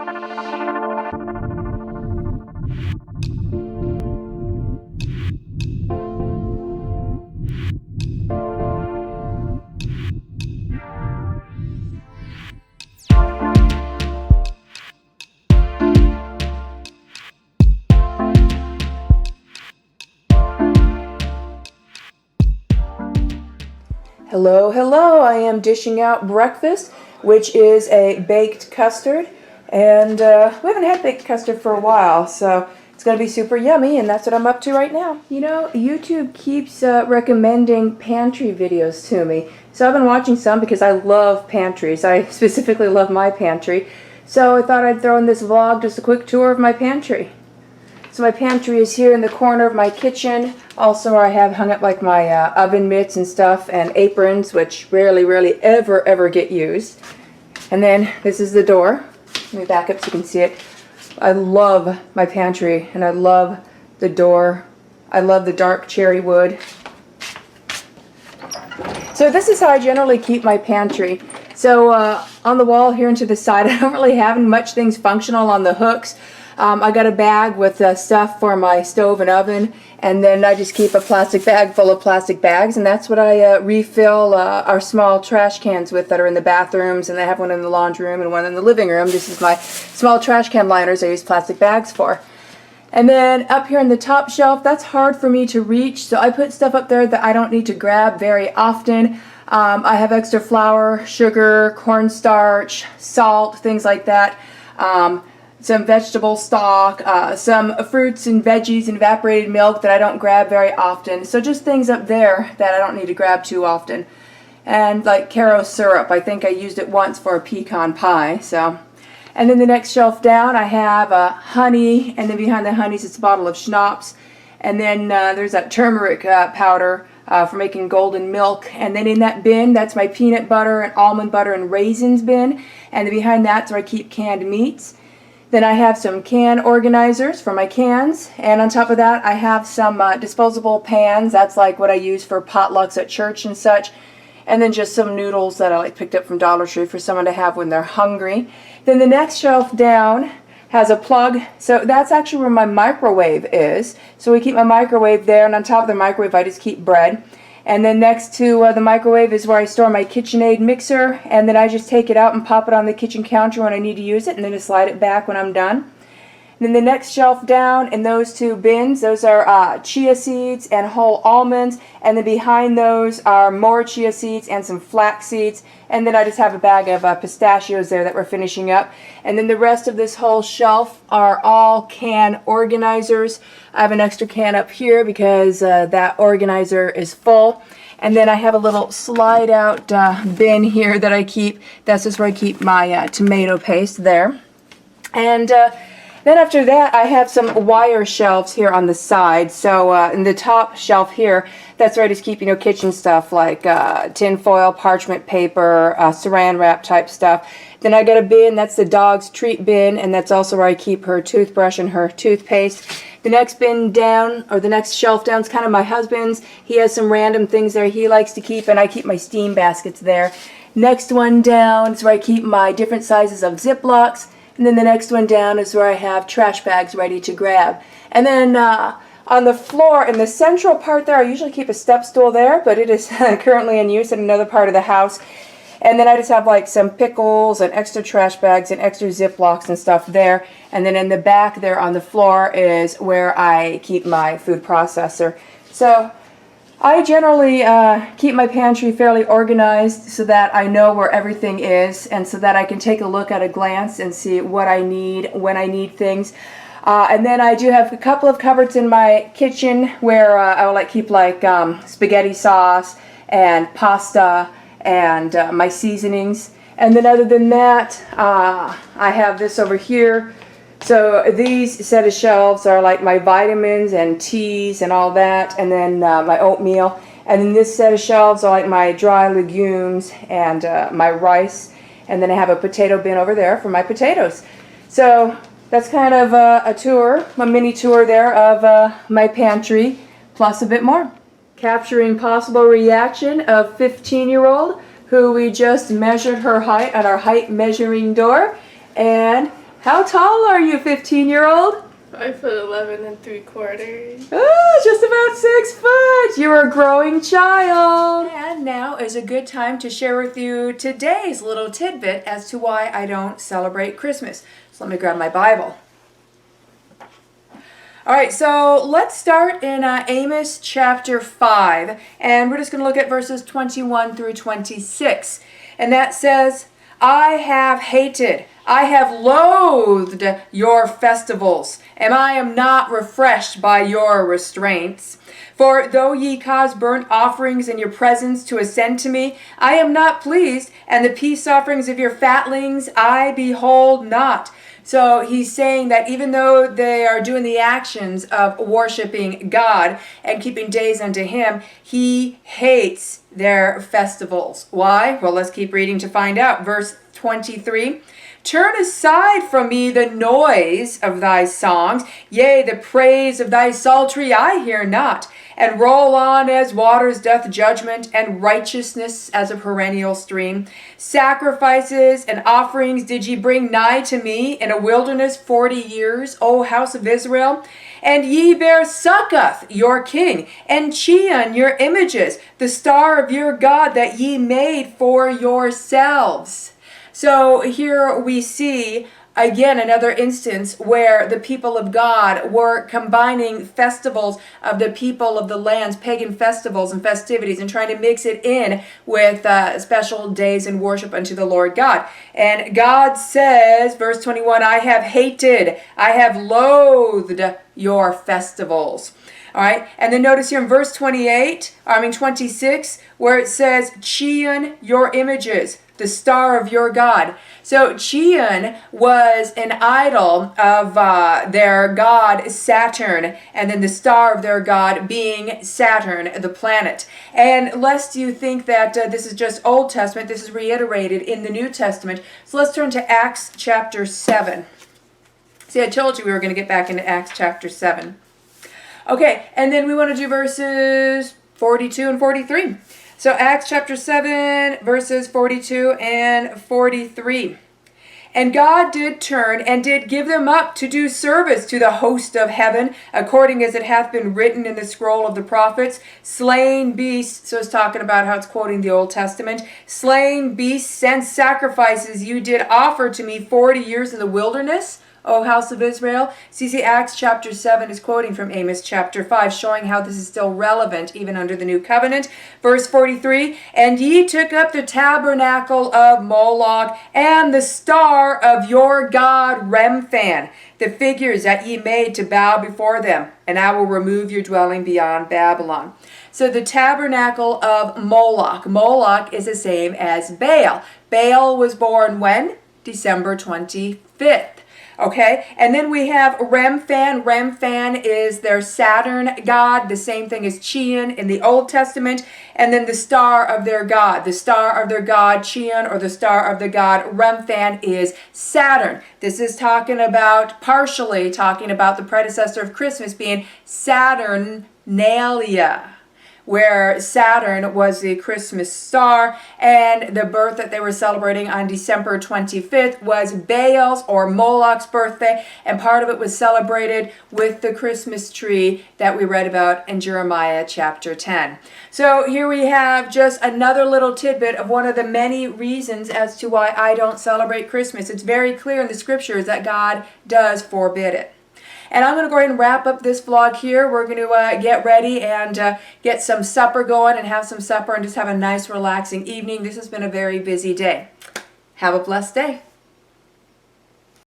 Hello, hello, I am dishing out breakfast, which is a baked custard, and we haven't had baked custard for a while, so it's going to be super yummy, and that's what I'm up to right now. You know, YouTube keeps recommending pantry videos to me, so I've been watching some because I love pantries. I specifically love my pantry, so I thought I'd throw in this vlog, just a quick tour of my pantry. So my pantry is here in the corner of my kitchen. Also, I have hung up like my oven mitts and stuff and aprons, which rarely ever get used. And then this is the door. Let me back up so you can see it. I love my pantry and I love the door. I love the dark cherry wood. So this is how I generally keep my pantry. So on the wall here and to the side, I don't really have much things functional on the hooks. I got a bag with stuff for my stove and oven, and then I just keep a plastic bag full of plastic bags, and that's what I refill our small trash cans with that are in the bathrooms, and I have one in the laundry room and one in the living room. This is my small trash can liners I use plastic bags for. And then up here in the top shelf, that's hard for me to reach, so I put stuff up there that I don't need to grab very often. I have extra flour, sugar, cornstarch, salt, things like that. Some vegetable stock, some fruits and veggies and evaporated milk that I don't grab very often. So just things up there that I don't need to grab too often. And like Caro syrup, I think I used it once for a pecan pie. So, and then the next shelf down I have honey, and then behind the honeys it's a bottle of schnapps. And then there's that turmeric powder for making golden milk. And then in that bin, that's my peanut butter and almond butter and raisins bin. And then behind that's where I keep canned meats. Then I have some can organizers for my cans, and on top of that I have some disposable pans. That's like what I use for potlucks at church and such. And then just some noodles that I picked up from Dollar Tree for someone to have when they're hungry. Then the next shelf down has a plug, so that's actually where my microwave is. So we keep my microwave there, and on top of the microwave I just keep bread. And then next to the microwave is where I store my KitchenAid mixer, and then I just take it out and pop it on the kitchen counter when I need to use it, and then just slide it back when I'm done. And then the next shelf down in those two bins, those are chia seeds and whole almonds, and then behind those are more chia seeds and some flax seeds, and then I just have a bag of pistachios there that we're finishing up. And then the rest of this whole shelf are all can organizers. I have an extra can up here because that organizer is full. And then I have a little slide out bin here that I keep. That's just where I keep my tomato paste there. And then after that, I have some wire shelves here on the side. So in the top shelf here, that's where I just keep, you know, kitchen stuff like tin foil, parchment paper, saran wrap type stuff. Then I got a bin, that's the dog's treat bin, and that's also where I keep her toothbrush and her toothpaste. The next bin down, or the next shelf down, is kind of my husband's. He has some random things there he likes to keep, and I keep my steam baskets there. Next one down is where I keep my different sizes of Ziplocs. And then the next one down is where I have trash bags ready to grab. And then on the floor, in the central part there, I usually keep a step stool there, but it is currently in use in another part of the house. And then I just have like some pickles and extra trash bags and extra Ziplocs and stuff there. And then in the back there on the floor is where I keep my food processor. So I generally keep my pantry fairly organized so that I know where everything is, and so that I can take a look at a glance and see what I need when I need things. And then I do have a couple of cupboards in my kitchen where I will keep spaghetti sauce and pasta and my seasonings. And then other than that, I have this over here. So these set of shelves are like my vitamins and teas and all that, and then my oatmeal. And then this set of shelves are like my dry legumes and my rice. And then I have a potato bin over there for my potatoes. So that's kind of a tour, a mini tour there of my pantry, plus a bit more. Capturing possible reaction of 15-year-old who we just measured her height at our height measuring door. And How tall are you, 15-year-old? 5'11"3/4. Oh, just about 6 foot. You're a growing child. And now is a good time to share with you today's little tidbit as to why I don't celebrate Christmas. So let me grab my Bible. All right, so let's start in Amos chapter 5, and we're just going to look at verses 21 through 26. And that says, I have hated, I have loathed your festivals, and I am not refreshed by your restraints. For though ye cause burnt offerings in your presence to ascend to me, I am not pleased, and the peace offerings of your fatlings I behold not. So he's saying that even though they are doing the actions of worshiping God and keeping days unto him, he hates their festivals. Why? Well, let's keep reading to find out. Verse 23. Turn aside from me the noise of thy songs, yea, the praise of thy psaltery I hear not. And roll on as waters doth judgment, and righteousness as a perennial stream. Sacrifices and offerings did ye bring nigh to me in a wilderness 40 years, O house of Israel? And ye bare Succoth your king, and Chion your images, the star of your God that ye made for yourselves. So here we see again another instance where the people of God were combining festivals of the people of the lands, pagan festivals and festivities, and trying to mix it in with special days and worship unto the Lord God. And God says, verse 21, I have hated, I have loathed your festivals. All right, and then notice here in verse 26, where it says, Chion your images, the star of your God. So Chion was an idol of their god Saturn, and then the star of their god being Saturn, the planet. And lest you think that this is just Old Testament, this is reiterated in the New Testament. So let's turn to Acts chapter 7. See, I told you we were going to get back into Acts chapter 7. Okay, and then we want to do verses 42 and 43. So Acts chapter 7, verses 42 and 43. And God did turn and did give them up to do service to the host of heaven, according as it hath been written in the scroll of the prophets, slain beasts, so it's talking about how it's quoting the Old Testament, slain beasts and sacrifices you did offer to me 40 years in the wilderness, O house of Israel. See, Acts chapter 7 is quoting from Amos chapter 5, showing how this is still relevant even under the new covenant. Verse 43, and ye took up the tabernacle of Moloch and the star of your god Remphan, the figures that ye made to bow before them, and I will remove your dwelling beyond Babylon. So the tabernacle of Moloch. Moloch is the same as Baal. Baal was born when? December 25th. Okay, and then we have Remphan. Remphan is their Saturn god, the same thing as Chion in the Old Testament. And then the star of their god. The star of their god, Chion, or the star of the god, Remphan, is Saturn. This is partially talking about the predecessor of Christmas being Saturnalia, where Saturn was the Christmas star, and the birth that they were celebrating on December 25th was Baal's or Moloch's birthday, and part of it was celebrated with the Christmas tree that we read about in Jeremiah chapter 10. So here we have just another little tidbit of one of the many reasons as to why I don't celebrate Christmas. It's very clear in the scriptures that God does forbid it. And I'm going to go ahead and wrap up this vlog here. We're going to get ready and get some supper going and have some supper and just have a nice relaxing evening. This has been a very busy day. Have a blessed day.